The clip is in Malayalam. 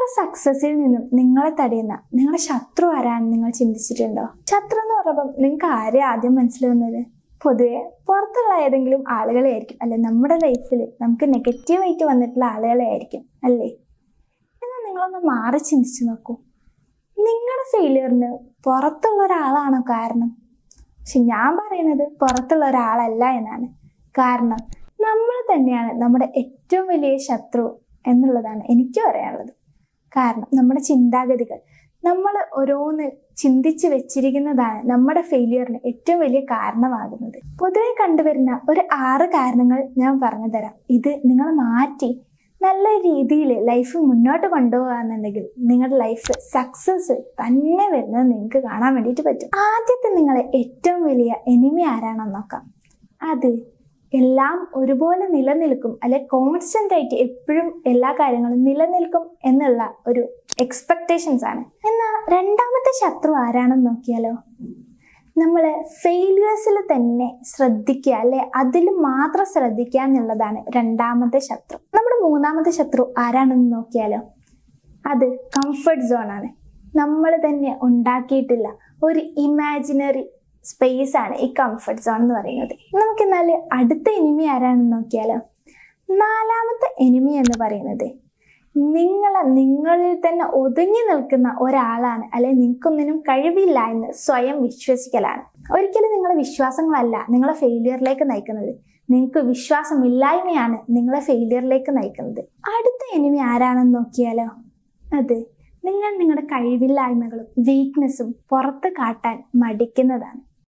നിങ്ങളുടെ സക്സസിൽ നിന്നും നിങ്ങളെ തടയുന്ന നിങ്ങളുടെ ശത്രു ആരാണെന്ന് നിങ്ങൾ ചിന്തിച്ചിട്ടുണ്ടോ? ശത്രു എന്ന് പറയുമ്പോൾ നിങ്ങൾക്ക് ആരെ ആദ്യം മനസ്സിൽ വന്നത്? പൊതുവെ പുറത്തുള്ള ഏതെങ്കിലും ആളുകളെ ആയിരിക്കും, അല്ലെ നമ്മുടെ ലൈഫിൽ നമുക്ക് നെഗറ്റീവായിട്ട് വന്നിട്ടുള്ള ആളുകളെ ആയിരിക്കും, അല്ലേ? എന്നാൽ നിങ്ങളൊന്ന് മാറി ചിന്തിച്ചു നോക്കൂ. നിങ്ങളുടെ ഫെയിലിയറിന് പുറത്തുള്ള ഒരാളാണോ കാരണം? പക്ഷെ ഞാൻ പറയുന്നത് പുറത്തുള്ള ഒരാളല്ല എന്നാണ്. കാരണം നമ്മൾ തന്നെയാണ് നമ്മുടെ ഏറ്റവും വലിയ ശത്രു എന്നുള്ളതാണ് എനിക്ക് പറയാനുള്ളത്. കാരണം നമ്മുടെ ചിന്താഗതികൾ, നമ്മൾ ഓരോന്ന് ചിന്തിച്ച് വെച്ചിരിക്കുന്നതാണ് നമ്മുടെ ഫെയിലിയറിന് ഏറ്റവും വലിയ കാരണമാകുന്നത്. പൊതുവെ കണ്ടുവരുന്ന ഒരു 6 കാരണങ്ങൾ ഞാൻ പറഞ്ഞു തരാം. ഇത് നിങ്ങൾ മാറ്റി നല്ല രീതിയിൽ ലൈഫ് മുന്നോട്ട് കൊണ്ടുപോകാന്നുണ്ടെങ്കിൽ നിങ്ങളുടെ ലൈഫ് സക്സസ് തന്നെ വരുന്നത് നിങ്ങൾക്ക് കാണാൻ വേണ്ടിയിട്ട് പറ്റും. ആദ്യത്തെ നിങ്ങളെ ഏറ്റവും വലിയ എനിമി ആരാണെന്ന് നോക്കാം. അത് എല്ലാം ഒരുപോലെ നിലനിൽക്കും, അല്ലെ കോൺസ്റ്റന്റ് ആയിട്ട് എപ്പോഴും എല്ലാ കാര്യങ്ങളും നിലനിൽക്കും എന്നുള്ള ഒരു എക്സ്പെക്ടേഷൻസ് ആണ്. എന്നാൽ രണ്ടാമത്തെ ശത്രു ആരാണെന്ന് നോക്കിയാലോ, നമ്മൾ ഫെയിലിയേഴ്സിൽ തന്നെ ശ്രദ്ധിക്കുക, അല്ലെ അതിൽ മാത്രം ശ്രദ്ധിക്കുക എന്നുള്ളതാണ് രണ്ടാമത്തെ ശത്രു. നമ്മുടെ മൂന്നാമത്തെ ശത്രു ആരാണെന്ന് നോക്കിയാലോ, അത് കംഫർട്ട് സോൺ ആണ്. നമ്മൾ തന്നെ ഉണ്ടാക്കിയിട്ടില്ല ഒരു ഇമാജിനറി സ്പേസ് ആണ് ഈ കംഫർട്ട് സോൺ എന്ന് പറയുന്നത്. നമുക്ക് എന്നാൽ അടുത്ത എനിമി ആരാണെന്ന് നോക്കിയാലോ, നാലാമത്തെ എനിമി എന്ന് പറയുന്നത് നിങ്ങളിൽ തന്നെ ഒതുങ്ങി നിൽക്കുന്ന ഒരാളാണ്, അല്ലെ നിങ്ങൾക്കൊന്നിനും കഴിവില്ല എന്ന് സ്വയം വിശ്വസിക്കലാണ്. ഒരിക്കലും നിങ്ങളെ വിശ്വാസങ്ങളല്ല നിങ്ങളെ ഫെയിലിയറിലേക്ക് നയിക്കുന്നത്, നിങ്ങൾക്ക് വിശ്വാസമില്ലായ്മയാണ് നിങ്ങളെ ഫെയിലിയറിലേക്ക് നയിക്കുന്നത്. അടുത്ത എനിമി ആരാണെന്ന് നോക്കിയാലോ, അത് നിങ്ങളുടെ കഴിവില്ലായ്മകളും വീക്ക്നെസ്സും പുറത്ത് കാട്ടാൻ മടിക്കുന്നതാണ്.